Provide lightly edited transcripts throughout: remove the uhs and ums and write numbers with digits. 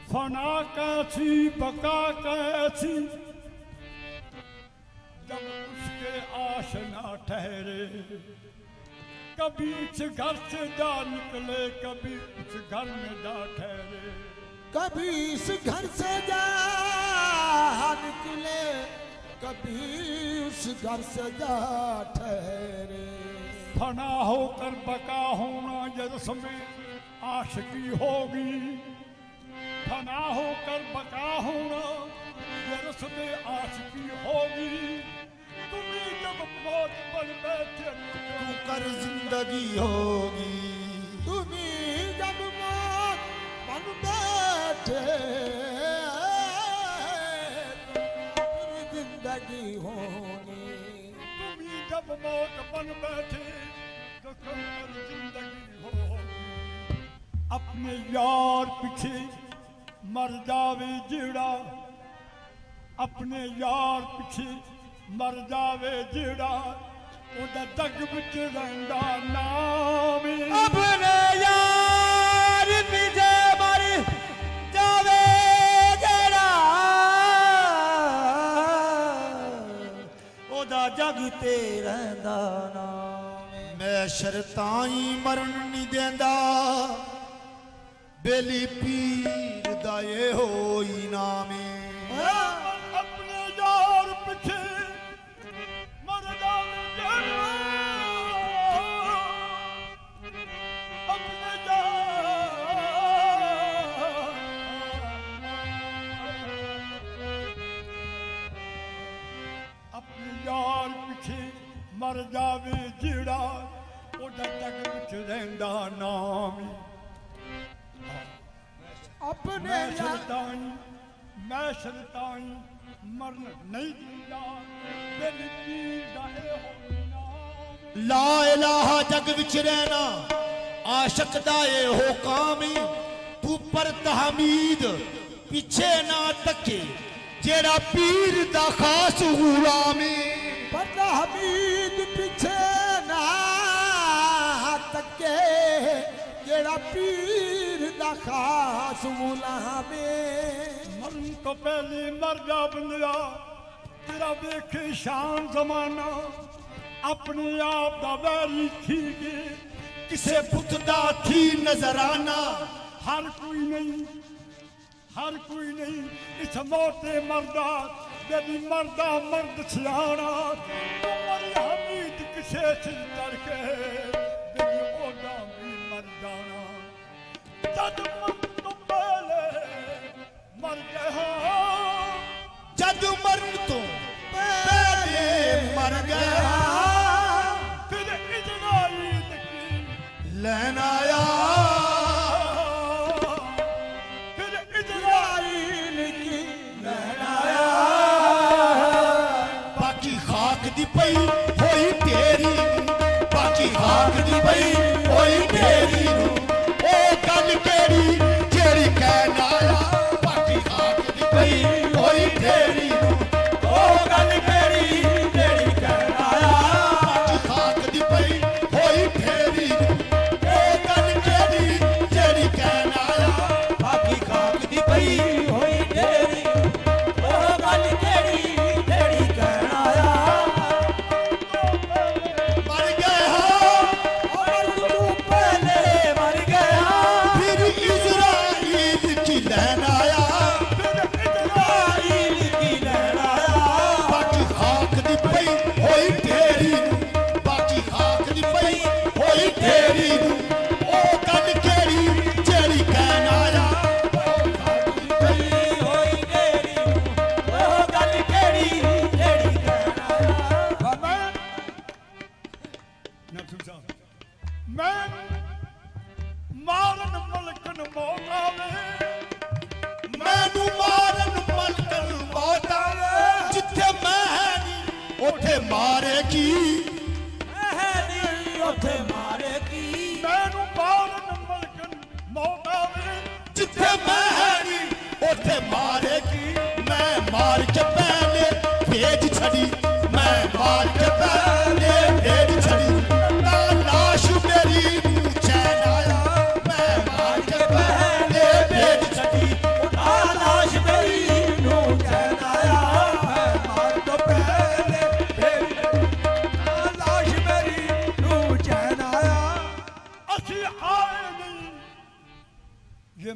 फना कैसी बका कैसी, जब उसके आश ना ठहरे। कभी इस घर से जा निकले, कभी उस घर में जा ठहरे। कभी इस घर से जा निकले, कभी उस घर से जा ठहरे। फना होकर बका होना ये रस्में आशिकी होगी। फना होकर बका होना ये रस्में आशिकी होगी। तुम्हें जब मौत पर बैठे तू कर जिंदगी होगी। तुम्हें जब मौत बन बैठे जिंदगी होगी। तुम्हें जब मौत बन बैठे तो कर जिंदगी होगी। अपने यार पीछे मर जावे जिड़ा, अपने यार पीछे मर जावे जिड़ा, उदा जग विच रहिंदा नाम। अपने यार पीछे मर जावे जिड़ा, उदा जग ते रहिंदा नाम। मैं शरताई मरन नहीं देंदा, बेली पीर दा ये होई नामे। अपने यार पीछे मर जावे जिड़ा, अपने यार पीछे मर जावे जिड़ा, उदा जग विच रहिंदा नाम। अपने मैं शरताई मरन नहीं दींदा, मेरी पीर दा ए होई नाम। ला इलाहा जग विच रहना आशक दा ए हो कामी। तू पर तहमीद पीछे ना तके, जेड़ा पीर दा खास गुलामी। पर तहमीद पीछे ना तके, जेड़ा पीर दा खास गुलामी। मरन तो पहले मर जा बंदिया, तेरा वेखे शान जमाना। अपने आप दा वैरी थी गे, किसे पुत दा थी नजराना। हर कोई नहीं, हर कोई नहीं इस मौते मरदा। यदि मरदा मर्द सियाना, तो मरी हमीद किसे सिर चढ़ के मेरी ओदा भी मर जाना। जद मरन तो पहले मर गया, जद मरन तो पहले मर गया। फिर इजराइल की लैन आया, फिर इजराइल की लैन आया। बाकी खाक दी पई होई तेरी, बाकी खाक दी पई होई तेरी। ओ गल केड़ी जेड़ी कहन आया, बाकी खाक दी पई होई तेरी। ओ गल केड़ी जेड़ी कहन आया, बाकी खाक दी पई होई तेरी। ओ गल केड़ी जेड़ी कहन आया, बाकी खाक दी पई होई तेरी। ओ गल केड़ी जेड़ी कहन आया। मर गया और तू पहले मर गया। फिर इज़राइल की लैन आया, फिर इज़राइल की लैन आया। बाकी खाक दी पई होई तेरी, बाकी खाक दी पई होई तेरी। ओ गल केड़ी जेड़ी कहन आया, खाक दी पई होई तेरी। ओ गल केड़ी जेड़ी कहन आया। मैं मारन मलकन मौत आवे, मैनू मारन मलकन मौत आवे। जिथे मैं है नी उथे मारेगी, उथे मारेगी। मैनू मारन मलकन मौत आवे। जिथे मैं है नी उथे मारेगी। मैं मार के पहले भेज छड़ी, मैं मार के पहले भेज छड़ी। ना लाश मेरी चैन आया, मैं मार के पहले भेज छड़ी।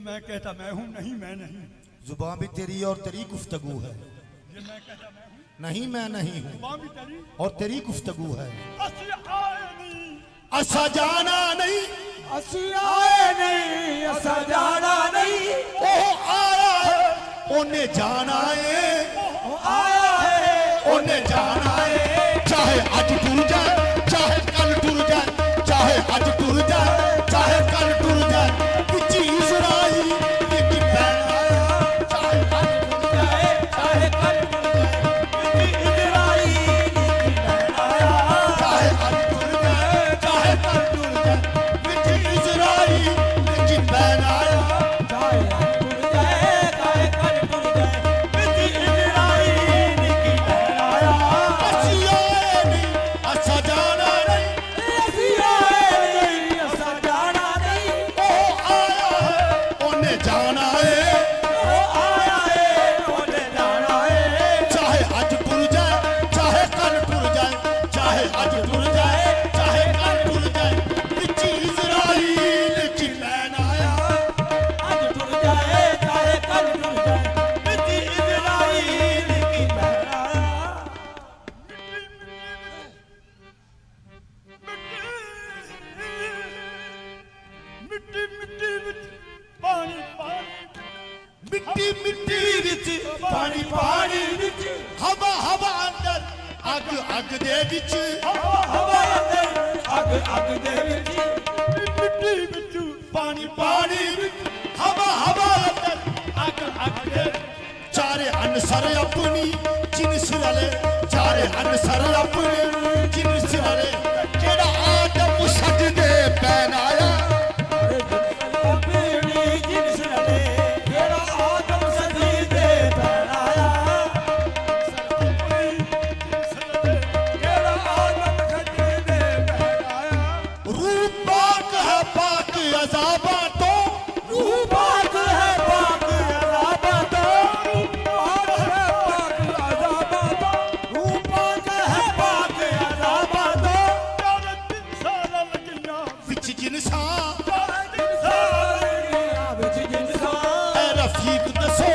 मैं कहता मैं हूँ नहीं मैं नहीं, जुबान भी तेरी और तेरी गुफ्तगू है। ये मैं कहता मैं हूँ नहीं मैं नहीं हूँ मां भी तेरी, और तेरी गुफ्तगू है। ਅਸੀਂ ਆਏ ਨਹੀਂ असा जाना नहीं, ਅਸੀਂ ਆਏ ਨਹੀਂ ਅਸਾਂ ਜਾਣਾ ਨਹੀਂ ਉਹ आया है उन्हें जाना है, ਉਹ ਆਇਆ ਹੈ उन्हें जाना है। चाहे आज टूर जाए चाहे कल टूर जाए, चाहे आज टूर जाए चाहे कल टूर जाए, कुछ इसराइल लेकिन बहन आया। चाहे आज टूर जाए ਚਾਹੇ ਕੱਲ ਮਿੱਟੀ ਇਜ਼ਰਾਈਲ ਦੀ ਭੈਣ ਆਇਆ चाहे आज टूर जाए चाहे कल टूर जाए, कुछ इसराइल लेकिन बहन आया। ਚਾਹੇ ਟੁਰ ਜਾਏ ਚਾਹੇ ਕੱਲ ਟੁਰ ਜਾਏ ਮਿੱਟੀ ਇਜ਼ਰਾਈਲ ਦੀ ਭੈਣ ਆਇਆ ਅਸੀਂ ਆਏ ਨਹੀਂ ਅਸਾਂ ਜਾਣਾ ਨਹੀਂ, ਅਸੀਂ ਆਏ ਨਹੀਂ ਅਸਾਂ ਜਾਣਾ ਨਹੀਂ ਉਹ ਆਇਆ ਹੈ ਉਹਨੇ ਜਾਣਾ ਹੈ। ਉਹ ਆਇਆ ਹੈ ਉਹਨੇ ਜਾਣਾ ਹੈ चाहे आज टूर जाए चाहे कल टूर जाए, चाहे आज टूर जाए चाहे कल टूर जाए, बिच इज़राइल की बहन आया। ਅੱਜ ਟੁਰ ਜਾਏ ਚਾਹੇ ਕੱਲ ਟੁਰ ਜਾਏ ਮਿੱਟੀ ਇਜ਼ਰਾਈਲ ਦੀ ਭੈਣ ਆਇਆ ਮਿੱਟੀ ਮਿੱਟੀ ਵਿੱਚ ਪਾਣੀ ਪਾਣੀ मिट्टी मिट्टी विच ਪਾਣੀ ਪਾਣੀ ਵਿੱਚ हवा हवा अंदर अग अग दे विच, ਹਵਾ ਅੰਦਰ ਅੱਗ ਅੱਗ ਦੇ ਵਿੱਚ ਮਿੱਟੀ ਵਿੱਚ पानी पानी विच हवा हवा अंदर अग अग दे। चारे अनसर अपनी जिनस वाले, चारे अनसर अपनी जिनस वाले, जेड़ा आदम सजदे पैन आया। ਪੀੜੀ ਜਿਨਸ ਲੜੇ ਜਿਹੜਾ ਆਦਮ ਸਦੀ ਦੇ ਭੈਣ ਆਇਆ ਜਿਹੜਾ ਆਦਮ ਸਦੀ ਦੇ ਭੈਣ ਆਇਆ रूह पाक है पाक अजाबा तो, रूह पाक है पाक अज़ाबा तो पाक है पाक अज़ाबा तो रूह पाक है पाक अज़ाबा तो ਚਾਰੇ ਤਿੰਨ ਸਾਲਾਂ ਲੱਗੀਆਂ विच जिनसा ਸਾਰੀਆਂ ਵਿੱਚ ਜਿੰਸਾਂ ए रफीक दसो